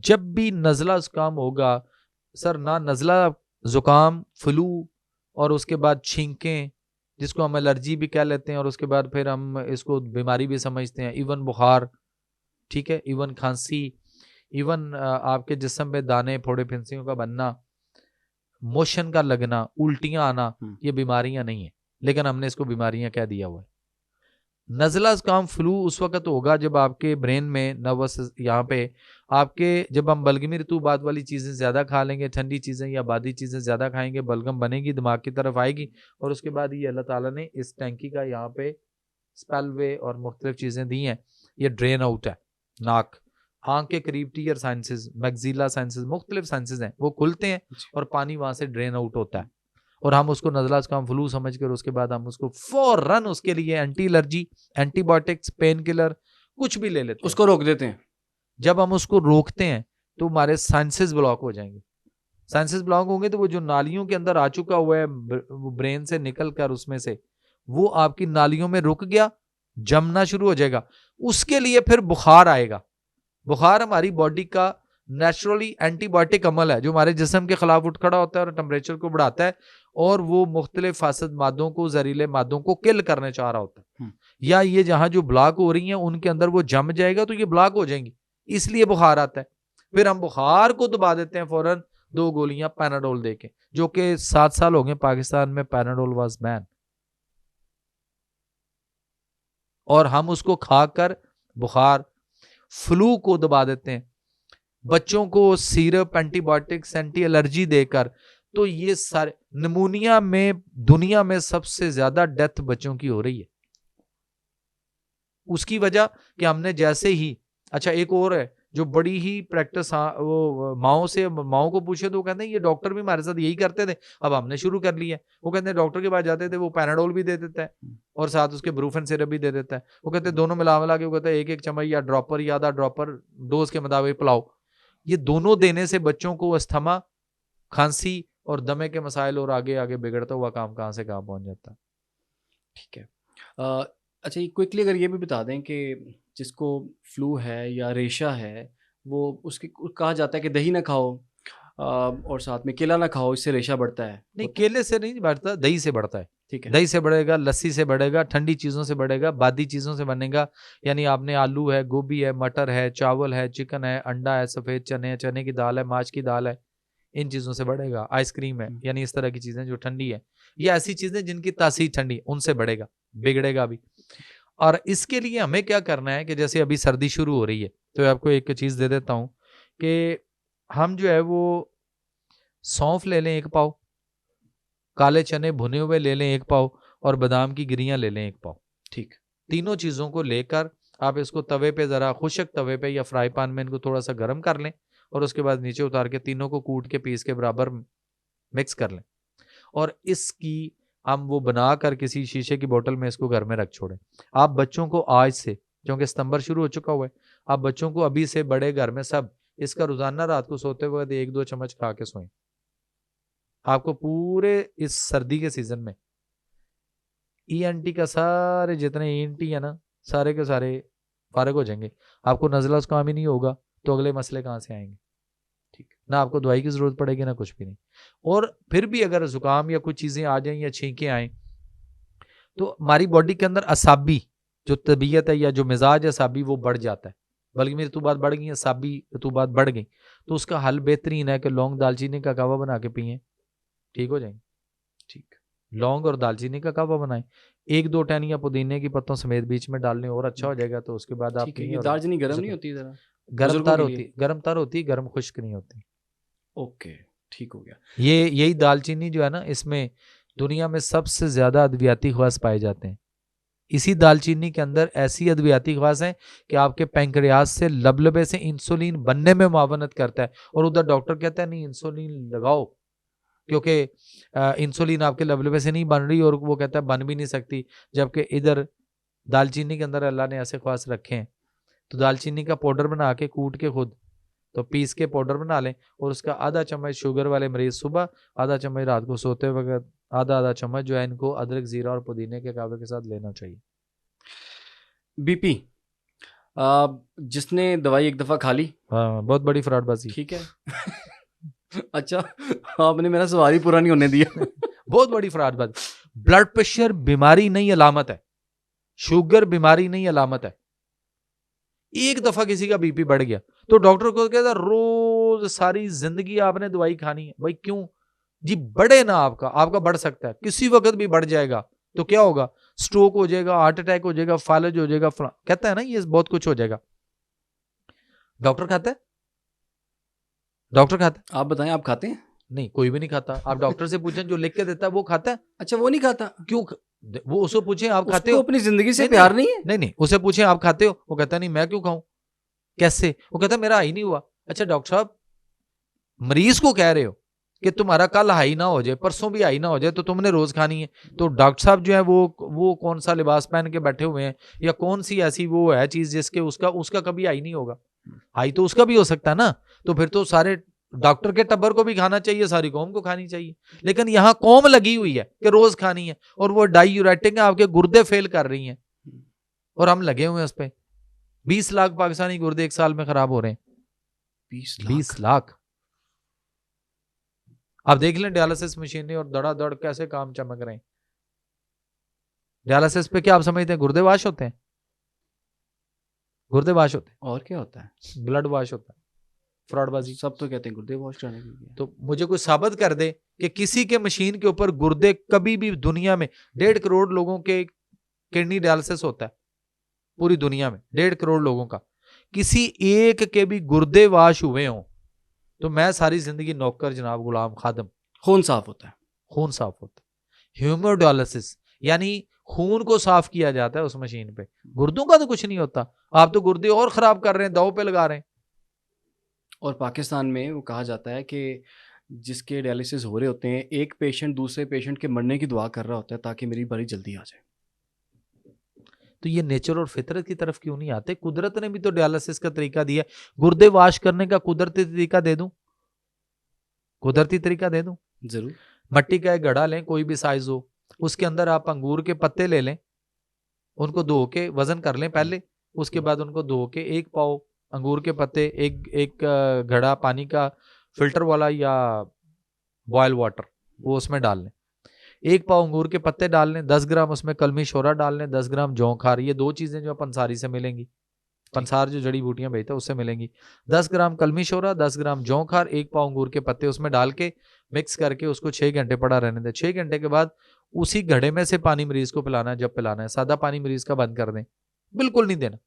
جب بھی نزلہ زکام ہوگا سر، نہ نزلہ زکام فلو اور اس کے بعد چھینکیں جس کو ہم الرجی بھی کہہ لیتے ہیں اور اس کے بعد پھر ہم اس کو بیماری بھی سمجھتے ہیں، ایون بخار، ٹھیک ہے، ایون کھانسی، ایون آپ کے جسم پہ دانے پھوڑے پھنسیوں کا بننا، موشن کا لگنا، الٹیاں آنا، یہ بیماریاں نہیں ہیں، لیکن ہم نے اس کو بیماریاں کہہ دیا ہوا ہے۔ نزلہ زکام فلو اس وقت ہوگا جب آپ کے برین میں نروس یہاں پہ آپ کے، جب ہم بلغمی رطوبات والی چیزیں زیادہ کھا لیں گے، ٹھنڈی چیزیں یا بادی چیزیں زیادہ کھائیں گے، بلغم بنے گی، دماغ کی طرف آئے گی، اور اس کے بعد یہ اللہ تعالیٰ نے اس ٹینکی کا یہاں پہ اسپیل وے اور مختلف چیزیں دی ہیں، یہ ڈرین آؤٹ ہے، ناک، آنکھ کے قریب ٹیئر سائنسز، میگزیلا سائنسز، مختلف سائنسز ہیں، وہ کھلتے ہیں اور پانی وہاں سے ڈرین آؤٹ ہوتا ہے، اور ہم اس کو نزلہ زکام فلو سمجھ کر اس کے بعد ہم اس کو فوراً اس کے لیے anti allergy, antibiotics, painkiller کچھ بھی لے لیتے ہیں، اس کو روک دیتے ہیں۔ جب ہم اس کو روکتے ہیں تو ہمارے سائنسز بلاک ہو جائیں گے، سائنسز بلاک ہوں گے تو وہ جو نالیوں کے اندر آ چکا ہوا ہے برین سے نکل کر اس میں سے، وہ آپ کی نالیوں میں رک گیا، جمنا شروع ہو جائے گا، اس کے لیے پھر بخار آئے گا۔ بخار ہماری باڈی کا نیچرلی اینٹی بایوٹک عمل ہے جو ہمارے جسم کے خلاف اٹھ کھڑا ہوتا ہے اور ٹمپریچر کو بڑھاتا ہے، اور وہ مختلف فاسد مادوں کو، زہریلے مادوں کو کل کرنے چاہ رہا ہوتا ہے، یا یہ جہاں جو بلاک ہو رہی ہیں ان کے اندر وہ جم جائے گا تو یہ بلاک ہو جائیں گی، اس لیے بخار آتا ہے۔ پھر ہم بخار کو دبا دیتے ہیں فوراً 2 گولیاں پیناڈول دے کے، جو کہ 7 سال ہو گئے پاکستان میں پیناڈول واز بین، اور ہم اس کو کھا کر بخار فلو کو دبا دیتے ہیں، بچوں کو syrup, antibiotics, anti allergy دے کر، تو یہ سارے نمونیا میں دنیا میں سب سے زیادہ ڈیتھ بچوں کی ہو رہی ہے، اس کی وجہ کہ ہم نے جیسے ہی، اچھا ایک اور ہے جو بڑی ہی پریکٹس، وہ ماؤں کو پوچھے تو وہ کہتے ہیں یہ ڈاکٹر بھی ہمارے ساتھ یہی کرتے تھے، اب ہم نے شروع کر لیا ہے، وہ کہتے ہیں ڈاکٹر کے پاس جاتے تھے وہ پیناڈول بھی دے دیتا ہے اور ساتھ اس کے بروفن سیرپ بھی دے دیتا ہے، وہ کہتے ہیں دونوں ملا کے، وہ کہتے ہیں ایک چمچ یا ڈراپر یا آدھا ڈراپر ڈوز کے مطابق پلاؤ، یہ دونوں دینے سے بچوں کو استھما، کھانسی اور دمے کے مسائل اور آگے آگے بگڑتا ہوا کام کہاں سے کہاں پہنچ جاتا ہے۔ ٹھیک ہے، اچھا یہ کوئکلی اگر یہ بھی بتا دیں کہ جس کو فلو ہے یا ریشہ ہے، وہ اس کی کہا جاتا ہے کہ دہی نہ کھاؤ اور ساتھ میں کیلا نہ کھاؤ، اس سے ریشہ بڑھتا ہے۔ نہیں، کیلے سے نہیں بڑھتا، دہی سے بڑھتا ہے، ٹھیک ہے، دہی سے بڑھے گا، لسی سے بڑھے گا، ٹھنڈی چیزوں سے بڑھے گا، بادی چیزوں سے بنے گا، یعنی آپ نے آلو ہے، گوبھی ہے، مٹر ہے، چاول ہے، چکن ہے، انڈا ہے، سفید چنے، چنے کی دال ہے، ماش کی دال ہے، ان چیزوں سے بڑھے گا، آئس کریم ہے، یعنی اس طرح کی چیزیں جو ٹھنڈی ہے، یہ ایسی چیزیں جن کی تاثیر ٹھنڈی، ان سے بڑھے گا، بگڑے گا بھی۔ اور اس کے لیے ہمیں کیا کرنا ہے کہ جیسے ابھی سردی شروع ہو رہی ہے تو آپ کو ایک چیز دے دیتا ہوں کہ ہم جو ہے وہ سونف لے لیں 1 پاؤ، کالے چنے بھنے ہوئے لے لیں 1 پاؤ، اور بادام کی گریاں لے لیں 1 پاؤ، ٹھیک، تینوں چیزوں کو لے کر آپ اس کو توے پہ، ذرا خشک توے پہ یا فرائی پان میں ان کو تھوڑا سا گرم کر لیں، اور اس کے بعد نیچے اتار کے تینوں کو کوٹ کے پیس کے برابر مکس کر لیں، اور اس کی ہم وہ بنا کر کسی شیشے کی بوتل میں اس کو گھر میں رکھ چھوڑیں۔ آپ بچوں کو آج سے، کیونکہ ستمبر شروع ہو چکا ہوا ہے، آپ بچوں کو ابھی سے، بڑے گھر میں سب، اس کا روزانہ رات کو سوتے وقت 1-2 چمچ کھا کے سوئیں، آپ کو پورے اس سردی کے سیزن میں ای این ٹی کا سارے جتنے ای این ٹی ہے نا، سارے کے سارے فارغ ہو جائیں گے، آپ کو نزلہ زکام ہی نہیں ہوگا تو اگلے مسئلے کہاں سے آئیں گے؟ ٹھیک، نہ آپ کو دوائی کی ضرورت پڑے گی نہ کچھ بھی نہیں۔ اور پھر بھی اگر زکام یا کچھ چیزیں آ جائیں یا چھینکیں آئیں تو ہماری باڈی کے اندر اعصابی جو طبیعت ہے یا جو مزاج ہے اعصابی، وہ بڑھ جاتا ہے، بلکہ میری رطوبات بڑھ گئی، اعصابی رطوبات بڑھ گئی، تو اس کا حل بہترین ہے کہ لونگ دالچینی کا قہوہ بنا کے پئیں، ٹھیک ہو جائیں گے۔ ٹھیک، لونگ اور دالچینی کا قہوہ بنائیں، 1-2 ٹہنیاں پودینے کی پتوں سمیت بیچ میں ڈال لیں اور اچھا ہو جائے گا، تو اس کے بعد آپ یہ دالچینی گرم نہیں ہوتی ذرا؟ گرم تر ہوتی، گرم تر ہوتی، گرم خشک نہیں ہوتی۔ اوکے، ٹھیک ہو گیا۔ یہی دالچینی جو ہے نا، اس میں دنیا میں سب سے زیادہ ادویاتی خواص پائے جاتے ہیں، اسی دالچینی کے اندر ایسی ادویاتی خواص ہیں کہ آپ کے پینکریاس سے، لبلبے سے انسولین بننے میں معاونت کرتا ہے، اور ادھر ڈاکٹر کہتا ہے نہیں انسولین لگاؤ کیونکہ انسولین آپ کے لبلبے سے نہیں بن رہی، اور وہ کہتا ہے بن بھی نہیں سکتی، جبکہ ادھر دالچینی کے اندر اللہ نے ایسے خواص رکھے ہیں۔ تو دالچینی کا پاؤڈر بنا کے کوٹ کے خود تو پیس کے پاؤڈر بنا لیں، اور اس کا آدھا چمچ شوگر والے مریض صبح، آدھا چمچ رات کو سوتے وقت، آدھا چمچ جو ہے ان کو ادرک، زیرہ اور پودینے کے قہوے کے ساتھ لینا چاہیے۔ بی پی جس نے دوائی ایک دفعہ کھا لی, ہاں بہت بڑی فراڈ بازی. ٹھیک ہے. اچھا آپ نے میرا سوال ہی پورا نہیں ہونے دیا. بہت بڑی فراڈ بازی. بلڈ پریشر بیماری نہیں علامت ہے, شوگر بیماری نہیں علامت ہے. ایک دفعہ کسی کا بی پی بڑھ گیا تو ڈاکٹر کو کہتا روز ساری زندگی آپ نے دوائی کھانی ہے. بھائی کیوں جی؟ بڑھے نا, آپ کا بڑھ سکتا ہے, کسی وقت بھی بڑھ جائے گا تو کیا ہوگا؟ سٹروک ہو جائے گا, ہارٹ اٹیک ہو جائے گا, فالج ہو جائے گا, کہتا ہے نا یہ بہت کچھ ہو جائے گا. ڈاکٹر کھاتا ہے؟ ڈاکٹر کھاتا ہے؟ آپ بتائیں, آپ کھاتے ہیں؟ نہیں, کوئی بھی نہیں کھاتا. آپ ڈاکٹر سے پوچھیں, جو لکھ کے دیتا ہے وہ کھاتا ہے. اچھا وہ نہیں کھاتا؟ کیوں؟ وہ اسے پوچھیں آپ اس کھاتے کو ہو؟ اپنی زندگی سے نہیں پیار نہیں ہے. نہیں, اسے پوچھیں آپ کھاتے ہو, وہ کہتا نہیں میں کیوں کھاؤں. کیسے؟ وہ کہتا میرا ہائی نہیں ہوا. اچھا ڈاکٹر صاحب, مریض کو کہہ رہے ہو کہ تمہارا کل ہائی نہ ہو جائے, پرسوں بھی ہائی نہ ہو جائے, تو تم نے روز کھانی ہے. تو ڈاکٹر صاحب جو ہے وہ کون سا لباس پہن کے بیٹھے ہوئے ہیں, یا کون سی ایسی وہ ہے چیز جس کے اس کا کبھی ہائی نہیں ہوگا؟ ہائی تو اس کا بھی ہو سکتا ہے نا. تو پھر تو سارے ڈاکٹر کے ٹبر کو بھی کھانا چاہیے, ساری قوم کو کھانی چاہیے. لیکن یہاں قوم لگی ہوئی ہے کہ روز کھانی ہے, اور وہ ڈائی یوریٹک آپ کے گردے فیل کر رہی ہیں, اور ہم لگے ہوئے ہیں اس پہ. 20 لاکھ پاکستانی گردے ایک سال میں خراب ہو رہے ہیں. 20 لاکھ. آپ دیکھ لیں ڈیالسس مشینیں اور دڑا دڑ کیسے کام چمک رہے ہیں. ڈیالسس پہ کیا آپ سمجھتے ہیں گردے واش ہوتے ہیں؟ گردے واش ہوتے ہیں. اور کیا ہوتا ہے؟ بلڈ واش ہوتا ہے. فراڈ بازی. سب تو کہتے ہیں گردے واش کرنے کے لیے. تو مجھے کوئی ثابت کر دے کہ کسی کے مشین کے اوپر گردے کبھی بھی دنیا میں 1.5 کروڑ لوگوں کے کڈنی ڈیالسس ہوتا ہے پوری دنیا میں, 1.5 کروڑ لوگوں کا, کسی ایک کے بھی گردے واش ہوئے ہوں تو میں ساری زندگی نوکر جناب, غلام, خادم. خون صاف ہوتا ہے. خون صاف ہوتا ہے. ہیموڈیالسس یعنی خون کو صاف کیا جاتا ہے اس مشین پہ. گردوں کا تو کچھ نہیں ہوتا. آپ تو گردے اور خراب کر رہے ہیں, داؤ پہ لگا رہے ہیں. اور پاکستان میں وہ کہا جاتا ہے کہ جس کے ڈیالسس ہو رہے ہوتے ہیں, ایک پیشنٹ دوسرے پیشنٹ کے مرنے کی دعا کر رہا ہوتا ہے تاکہ میری باری جلدی آ جائے. تو یہ نیچر اور فطرت کی طرف کیوں نہیں آتے؟ قدرت نے بھی تو ڈیالسس کا طریقہ دیا. گردے واش کرنے کا قدرتی طریقہ دے دوں, قدرتی طریقہ دے دوں. ضرور. مٹی کا ایک گھڑا لیں, کوئی بھی سائز ہو, اس کے اندر آپ انگور کے پتے لے لیں, ان کو دھو کے وزن کر لیں پہلے, اس کے بعد ان کو دھو کے 1 پاؤ انگور کے پتے, ایک گھڑا پانی کا فلٹر والا یا بوائل واٹر, وہ اس میں ڈال لیں. 1 پاؤ انگور کے پتے ڈال لیں, 10 گرام اس میں کلمی شورا ڈال لیں, 10 گرام جونکھار. یہ 2 چیزیں جو پنساری سے ملیں گی, پنسار جو جڑی بوٹیاں بیچتا ہے اس سے ملیں گی. 10 گرام کلمی شورا, 10 گرام جونکھار, 1 پاؤ انگور کے پتے اس میں ڈال کے مکس کر کے اس کو 6 گھنٹے پڑا رہنے دیں. 6 گھنٹے کے بعد اسی گھڑے میں سے پانی مریض کو پلانا ہے جب پلانا ہے. سادہ پانی مریض کا بند کر دیں, بالکل نہیں دینا,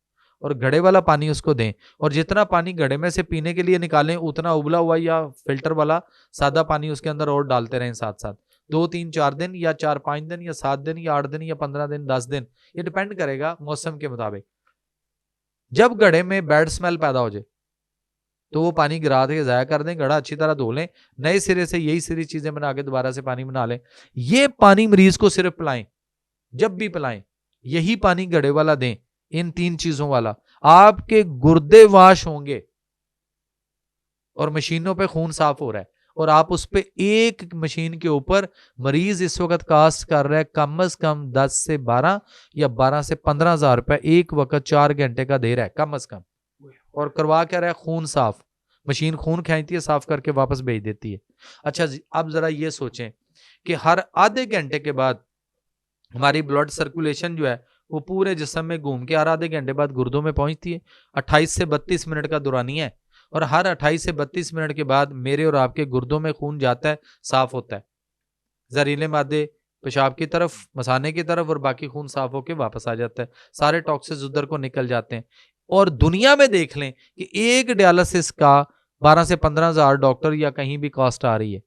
اور گھڑے والا پانی اس کو دیں. اور جتنا پانی گھڑے میں سے پینے کے لیے نکالیں اتنا ابلا ہوا یا فلٹر والا سادہ پانی اس کے اندر اور ڈالتے رہیں ساتھ ساتھ. 2 3 4 دن یا 4 5 دن یا 7 دن یا 8 دن یا 15 دن 10 دن, یہ ڈیپینڈ کرے گا موسم کے مطابق. جب گھڑے میں بیڈ سمیل پیدا ہو جائے تو وہ پانی گرا کے ضائع کر دیں, گھڑا اچھی طرح دھو لیں, نئے سرے سے یہی سری چیزیں بنا کے دوبارہ سے پانی بنا لیں. یہ پانی مریض کو صرف پلائیں, جب بھی پلائیں یہی پانی گھڑے والا دیں, ان 3 چیزوں والا. آپ کے گردے واش ہوں گے اور مشینوں پہ خون صاف ہو رہا ہے, اور آپ اس پہ ایک مشین کے اوپر مریض اس وقت کاسٹ کر رہا ہے کم از کم 10 سے 12 یا 12 سے 15 ہزار روپے ایک وقت 4 گھنٹے کا دے رہا ہے کم از کم. اور کروا کیا رہا ہے؟ خون صاف. مشین خون کھینچتی ہے, صاف کر کے واپس بھیج دیتی ہے. اچھا اب ذرا یہ سوچیں کہ ہر آدھے گھنٹے کے بعد ہماری بلڈ سرکولیشن جو ہے وہ پورے جسم میں گھوم کے ہر آدھے گھنٹے بعد گردوں میں پہنچتی ہے. 28 سے 32 منٹ کا دورانیہ ہے, اور ہر 28 سے 32 منٹ کے بعد میرے اور آپ کے گردوں میں خون جاتا ہے, صاف ہوتا ہے, زہریلے مادے پیشاب کی طرف, مثانے کی طرف, اور باقی خون صاف ہو کے واپس آ جاتا ہے. سارے ٹاکسز ادھر کو نکل جاتے ہیں. اور دنیا میں دیکھ لیں کہ ایک ڈیالسس کا 12 سے 15 ہزار ڈاکٹر یا کہیں بھی کاسٹ آ رہی ہے.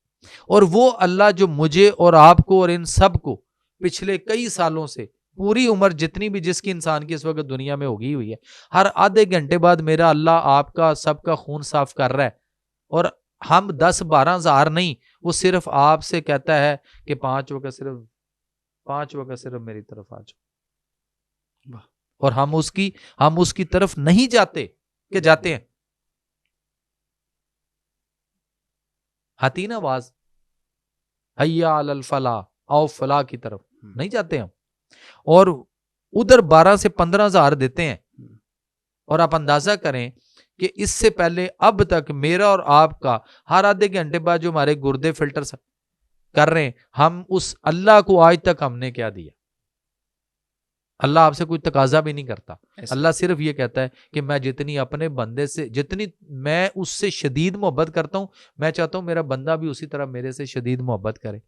اور وہ اللہ جو مجھے اور آپ کو اور ان سب کو پچھلے کئی سالوں سے پوری عمر جتنی بھی جس کی انسان کی اس وقت دنیا میں ہوگی ہوئی ہے, ہر آدھے گھنٹے بعد میرا اللہ آپ کا سب کا خون صاف کر رہا ہے. اور ہم 10-12 ہزار نہیں, وہ صرف آپ سے کہتا ہے کہ 5 وقت صرف میری طرف آ جاؤ. اور ہم اس کی طرف نہیں جاتے کہ جاتے ہیں. آتی نا آواز حیا علی الفلاح, آؤ فلاح کی طرف, نہیں جاتے ہم. اور ادھر 12 سے 15 ہزار دیتے ہیں اور آپ اندازہ کریں کہ اس سے پہلے اب تک میرا اور آپ کا ہر آدھے گھنٹے بعد جو ہمارے گردے فلٹر کر رہے ہیں، ہم اس اللہ کو آج تک ہم نے کیا دیا؟ اللہ آپ سے کوئی تقاضا بھی نہیں کرتا. اللہ صرف یہ کہتا ہے کہ میں جتنی اپنے بندے سے، جتنی میں اس سے شدید محبت کرتا ہوں، میں چاہتا ہوں میرا بندہ بھی اسی طرح میرے سے شدید محبت کرے.